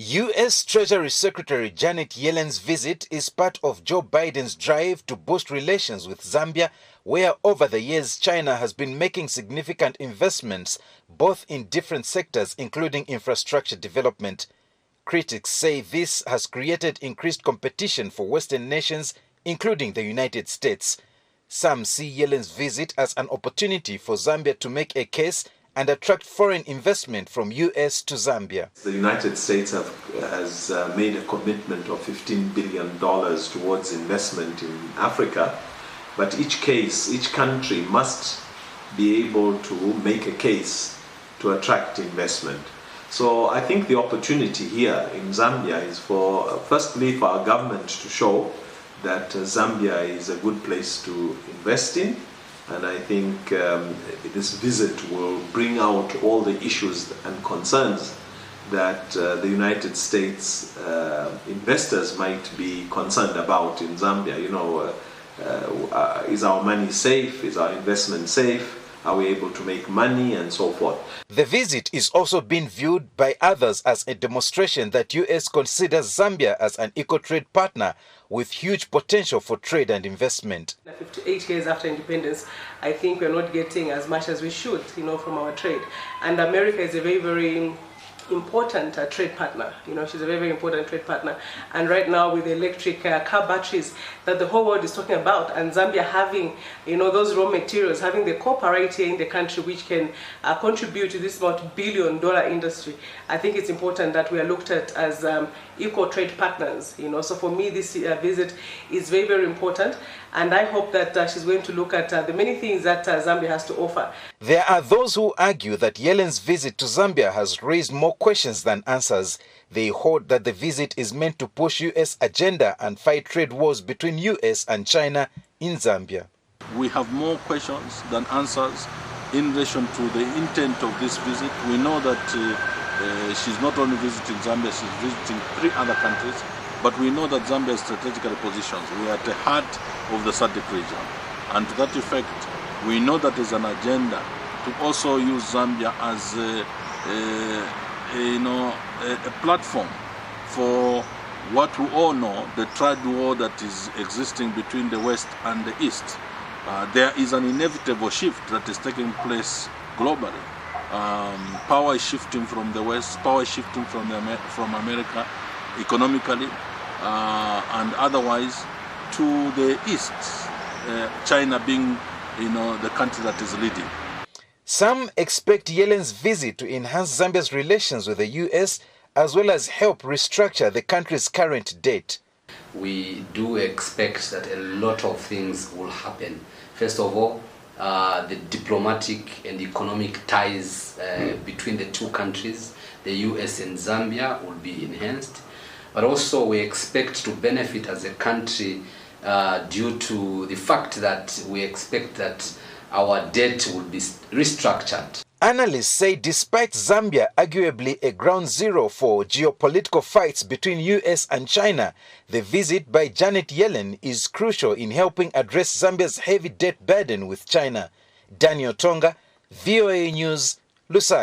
U.S. Treasury Secretary Janet Yellen's visit is part of Joe Biden's drive to boost relations with Zambia, where over the years China has been making significant investments, both in different sectors, including infrastructure development. Critics say this has created increased competition for Western nations, including the United States. Some see Yellen's visit as an opportunity for Zambia to make a case and attract foreign investment from U.S. to Zambia. The United States has made a commitment of $15 billion towards investment in Africa, but each country must be able to make a case to attract investment. So I think the opportunity here in Zambia is firstly for our government to show that Zambia is a good place to invest in. And I think this visit will bring out all the issues and concerns that the United States investors might be concerned about in Zambia. You know, is our money safe? Is our investment safe? Are we able to make money and so forth? The visit is also being viewed by others as a demonstration that U.S. considers Zambia as an eco-trade partner with huge potential for trade and investment. 58 years after independence, I think we're not getting as much as we should, from our trade. And America is a very, very important trade partner. She's a very, very important trade partner. And right now with the electric car batteries that the whole world is talking about, and Zambia having, those raw materials, having the copper right here in the country which can contribute to this multi-billion-dollar industry, I think it's important that we are looked at as equal trade partners. So for me, this visit is very, very important, and I hope that she's going to look at the many things that Zambia has to offer. There are those who argue that Yellen's visit to Zambia has raised more questions than answers. They hold that the visit is meant to push U.S. agenda and fight trade wars between U.S. and China in Zambia. We have more questions than answers in relation to the intent of this visit. We know that she's not only visiting Zambia, she's visiting 3 other countries, but we know that Zambia is strategically positioned. We are at the heart of the SADC region. And to that effect, we know that there's an agenda to also use Zambia as a platform for what we all know, the trade war that is existing between the West and the East. There is an inevitable shift that is taking place globally. Power is shifting from the West, power is shifting from America economically and otherwise to the East, China being the country that is leading. Some expect Yellen's visit to enhance Zambia's relations with the U.S. as well as help restructure the country's current debt. We do expect that a lot of things will happen. First of all, the diplomatic and economic ties between the 2 countries, the U.S. and Zambia, will be enhanced. But also we expect to benefit as a country due to the fact that we expect that our debt will be restructured. Analysts say despite Zambia arguably a ground zero for geopolitical fights between U.S. and China, the visit by Janet Yellen is crucial in helping address Zambia's heavy debt burden with China. Daniel Tonga, VOA News, Lusaka.